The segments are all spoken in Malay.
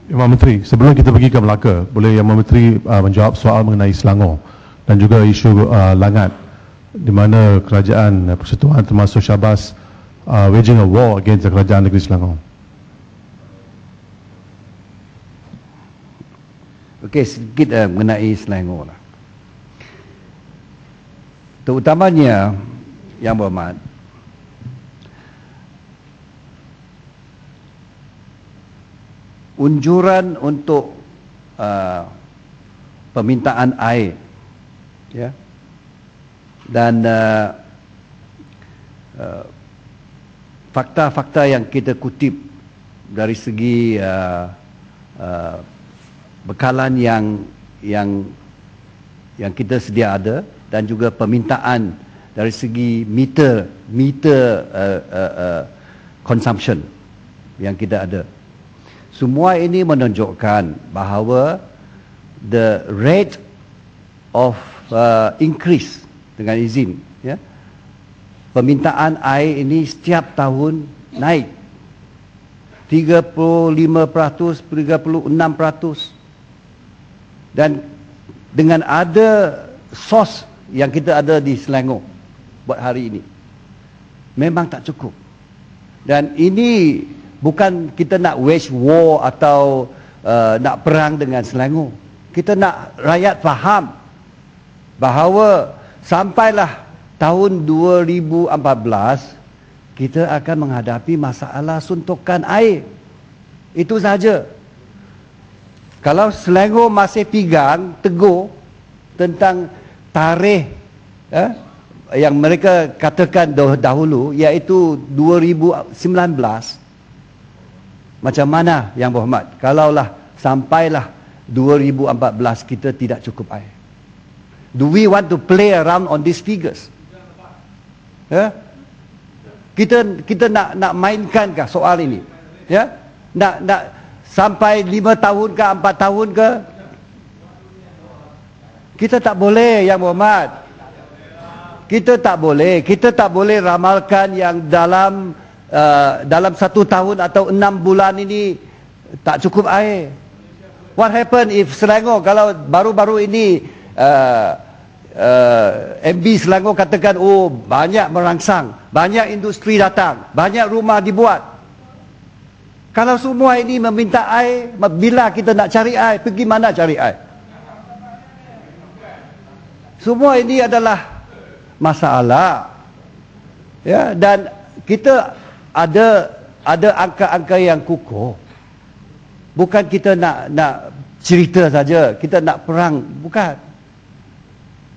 Yang Menteri, sebelum kita pergi ke Melaka, boleh Yang Menteri menjawab soal mengenai Selangor dan juga isu Langat, di mana kerajaan persekutuan termasuk Syahbaz waging a war against kerajaan negeri Selangor. Okey, sedikit mengenai Selangor lah. Terutamanya Yang Berhormat, unjuran untuk permintaan air, ya, dan fakta-fakta yang kita kutip dari segi bekalan yang kita sedia ada, dan juga permintaan dari segi meter consumption yang kita ada. Semua ini menunjukkan bahawa the rate of increase, dengan izin, ya, permintaan air ini setiap tahun naik 35%, 36%. Dan dengan ada sos yang kita ada di Selangor buat hari ini, memang tak cukup. Dan ini bukan kita nak wage war atau nak perang dengan Selangor. Kita nak rakyat faham bahawa sampailah tahun 2014 kita akan menghadapi masalah suntukan air. Itu saja. Kalau Selangor masih pegang teguh tentang tarikh yang mereka katakan dahulu, iaitu 2019, macam mana Yang Berhormat kalaulah sampailah 2014 kita tidak cukup air? Do we want to play around on these figures? Ya? Kita nak mainkankah soal ini? Ya? Nak sampai 5 tahun ke 4 tahun ke? Kita tak boleh, Yang Berhormat. Kita tak boleh ramalkan yang dalam 1 tahun atau 6 bulan ini tak cukup air. What happen if Selangor, kalau baru-baru ini MB Selangor katakan, oh banyak merangsang, banyak industri datang, banyak rumah dibuat. Kalau semua ini meminta air, bila kita nak cari air, pergi mana cari air? Semua ini adalah masalah. Ya, dan kita ada angka-angka yang kukuh. Bukan kita nak cerita saja, kita nak perang, bukan.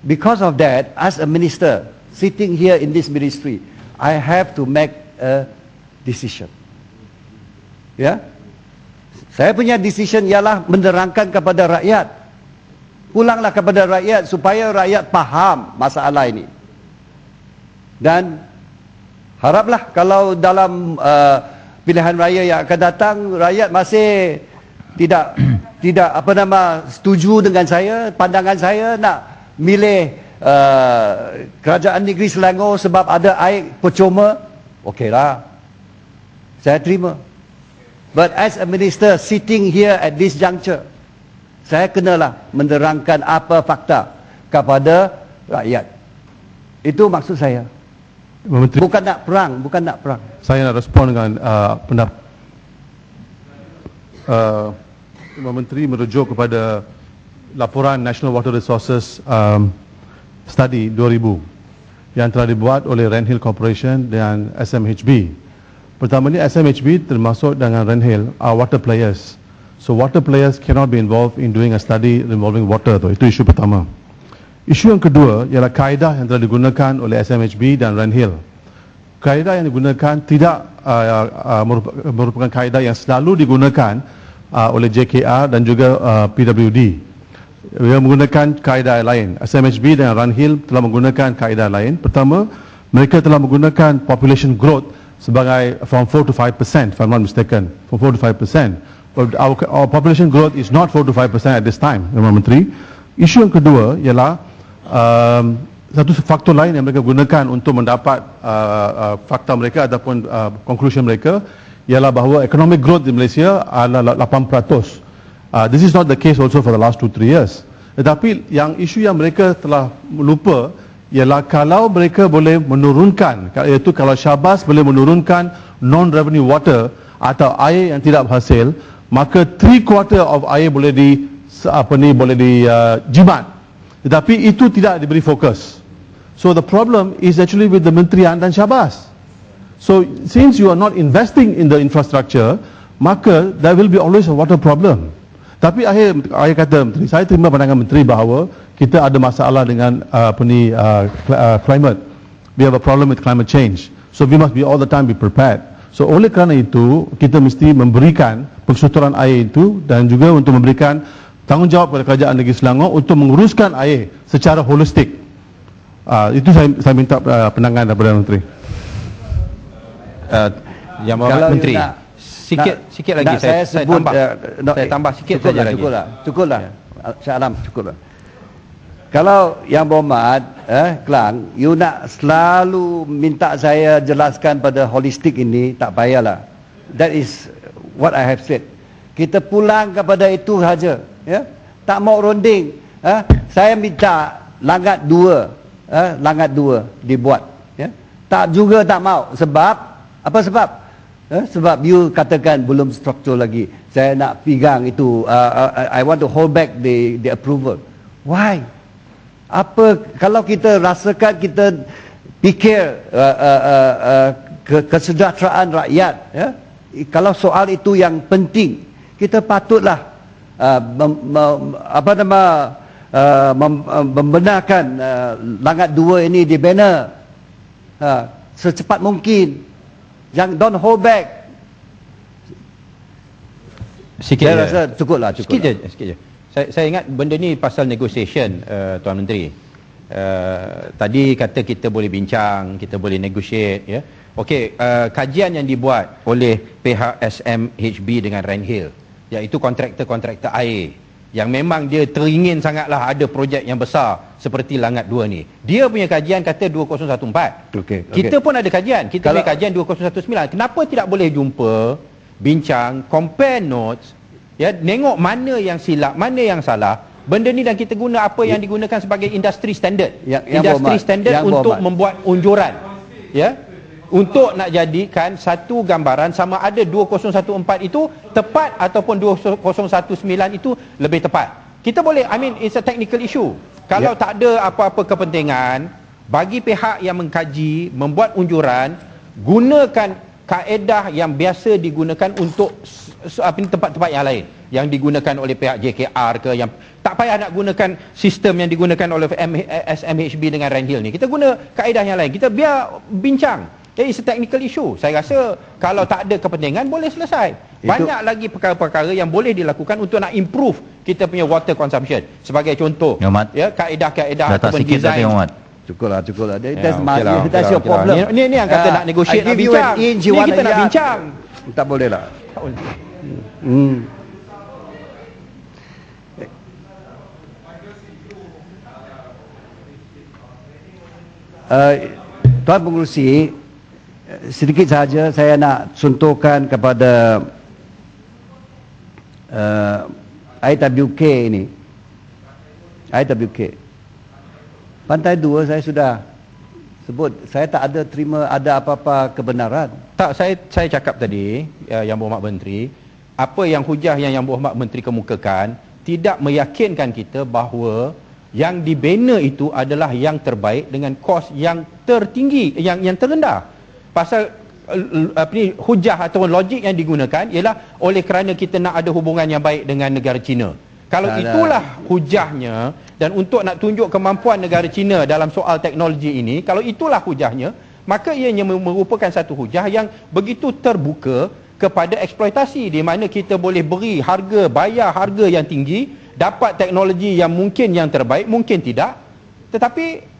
Because of that, as a minister sitting here in this ministry, I have to make a decision. Ya. Saya punya decision ialah menerangkan kepada rakyat. Pulanglah kepada rakyat supaya rakyat faham masalah ini. Dan haraplah kalau dalam pilihan raya yang akan datang, rakyat masih tidak setuju dengan saya, pandangan saya nak milih kerajaan negeri Selangor sebab ada air percuma, okeylah, saya terima. But as a minister sitting here at this juncture, saya kenalah menerangkan apa fakta kepada rakyat. Itu maksud saya. Menteri, bukan nak perang. Saya nak respon dengan pendapat Menteri merujuk kepada laporan National Water Resources Study 2000 yang telah dibuat oleh Rand Hill Corporation dan SMHB. Pertama ni, SMHB termasuk dengan Rand Hill are water players. So water players cannot be involved in doing a study involving water. Itu isu pertama. Isu yang kedua ialah kaedah yang telah digunakan oleh SMHB dan Rand Hill. Kaedah yang digunakan tidak merupakan kaedah yang selalu digunakan oleh JKR dan juga PWD. Ia menggunakan kaedah lain. SMHB dan Rand Hill telah menggunakan kaedah lain. Pertama, mereka telah menggunakan population growth sebagai from 4 to 5%, if I'm not mistaken, from 4 to 5%. But our population growth is not 4 to 5% at this time, Yang Menteri. Isu yang kedua ialah satu faktor lain yang mereka gunakan untuk mendapat fakta mereka ataupun conclusion mereka, ialah bahawa economic growth di Malaysia adalah 8%. This is not the case also for the last 2-3 years. Tetapi yang isu yang mereka telah lupa ialah kalau mereka boleh menurunkan, iaitu kalau Syahbaz boleh menurunkan non-revenue water atau air yang tidak berhasil, maka 3/4 of air boleh dijimat. Tetapi itu tidak diberi fokus. So the problem is actually with the Menteri dan Syahbaz. So since you are not investing in the infrastructure, maka there will be always a water problem. Tapi akhir kata Menteri, saya terima pandangan Menteri bahawa kita ada masalah dengan climate. We have a problem with climate change. So we must be all the time be prepared. So oleh kerana itu, kita mesti memberikan persuturan air itu dan juga untuk memberikan tanggungjawab kepada Kerajaan Negeri Selangor untuk menguruskan air secara holistik. Itu saya minta pandangan daripada Menteri. Yang Berhormat Menteri. Sikit lagi saya tambah. Saya tambah sikit saja lagi. Cukuplah. Syah Alam, cukuplah. Kalau Yang Berhormat Kelang, you nak selalu minta saya jelaskan pada holistik ini, tak payahlah. That is what I have said. Kita pulang kepada itu saja, ya. Tak mau runding. Saya minta langat 2 dibuat, ya. Tak juga tak mau. Sebab apa sebab? Sebab you katakan belum struktur lagi. Saya nak pegang itu. I want to hold back the approval. Why? Apa kalau kita rasakan kita fikir kesejahteraan rakyat, ya? Kalau soal itu yang penting, kita patutlah membenarkan langat 2 ini dibina secepat mungkin. Jangan, don't hold back. Saya rasa cukuplah. Sikit je. Saya ingat benda ni pasal negotiation, Tuan Menteri. Tadi kata kita boleh bincang, kita boleh negotiate, ya. Okey, kajian yang dibuat oleh pihak SMHB dengan Renhill, iaitu kontraktor air yang memang dia teringin sangatlah ada projek yang besar seperti Langat 2 ni. Dia punya kajian kata 2014. Okay. Kita pun ada kajian. Kita punya kajian 2019. Kenapa tidak boleh jumpa, bincang, compare notes, ya, tengok mana yang silap, mana yang salah. Benda ni dan kita guna apa yang digunakan sebagai industry standard. Industry standard untuk membuat unjuran. Ya. Untuk nak jadikan satu gambaran sama ada 2014 itu tepat ataupun 2019 itu lebih tepat. Kita boleh, it's a technical issue. Kalau tak ada apa-apa kepentingan, bagi pihak yang mengkaji, membuat unjuran, gunakan kaedah yang biasa digunakan untuk tempat-tempat yang lain, yang digunakan oleh pihak JKR ke, yang tak payah nak gunakan sistem yang digunakan oleh SMHB dengan Renhill ni. Kita guna kaedah yang lain. Kita biar bincang. It's a technical issue. Saya rasa kalau tak ada kepentingan boleh selesai. Banyak lagi perkara-perkara yang boleh dilakukan untuk nak improve kita punya water consumption. Sebagai contoh, ya, kaedah-kaedah ataupun design. Cukuplah. That's your problem. Ini yang kata nak negotiate, nak bincang. Ini kita nak bincang. Tak boleh lah. Tuan Pengerusi, sedikit sahaja saya nak contohkan kepada IWK ini. IWK. Pantai 2 saya sudah sebut, saya tak ada terima ada apa-apa kebenaran. Tak, saya cakap tadi, Yang Berhormat Menteri, apa yang hujah yang Berhormat Menteri kemukakan tidak meyakinkan kita bahawa yang dibina itu adalah yang terbaik dengan kos yang tertinggi, yang terendah. Pasal hujah atau logik yang digunakan ialah oleh kerana kita nak ada hubungan yang baik dengan negara China. Kalau itulah hujahnya, dan untuk nak tunjuk kemampuan negara China dalam soal teknologi ini, kalau itulah hujahnya, maka ianya merupakan satu hujah yang begitu terbuka kepada eksploitasi, di mana kita boleh beri harga, bayar harga yang tinggi, dapat teknologi yang mungkin yang terbaik, mungkin tidak. Tetapi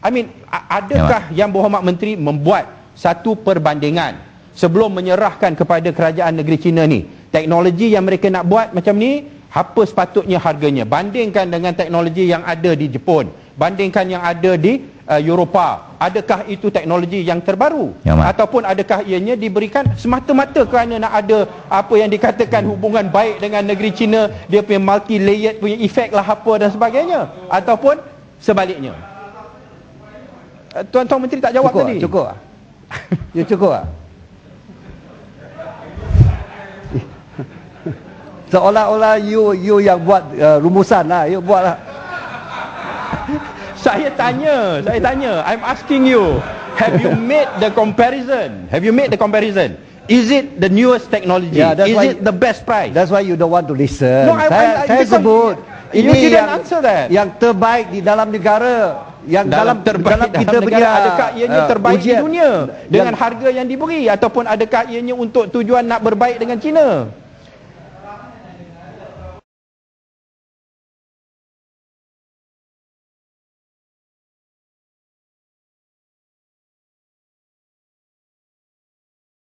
adakah Yang Berhormat Menteri membuat satu perbandingan sebelum menyerahkan kepada kerajaan negeri China ni? Teknologi yang mereka nak buat macam ni, apa sepatutnya harganya? Bandingkan dengan teknologi yang ada di Jepun, bandingkan yang ada di Eropah, adakah itu teknologi yang terbaru? Ya, Mat. Ataupun adakah ianya diberikan semata-mata kerana nak ada apa yang dikatakan hubungan baik dengan negeri China, dia punya multi-layered punya efek lah apa dan sebagainya, ataupun sebaliknya? Tuan-tuan Menteri tak jawab Cukup tadi. cukup ya cukup seolah-olah you yang buat rumusan lah, you buat lah. Saya tanya, I'm asking you, have you made the comparison? Have you made the comparison? Is it the newest technology? Yeah, that's Is why- it the best price? That's why you don't want to listen. No, I- saya because sebut you ini didn't answer that. yang terbaik di dalam negara, yang dalam terbaik kita dalam punya negara, adakah ianya terbaik di ujian dunia dengan yang- harga yang diberi, ataupun adakah ianya untuk tujuan nak berbaik dengan China?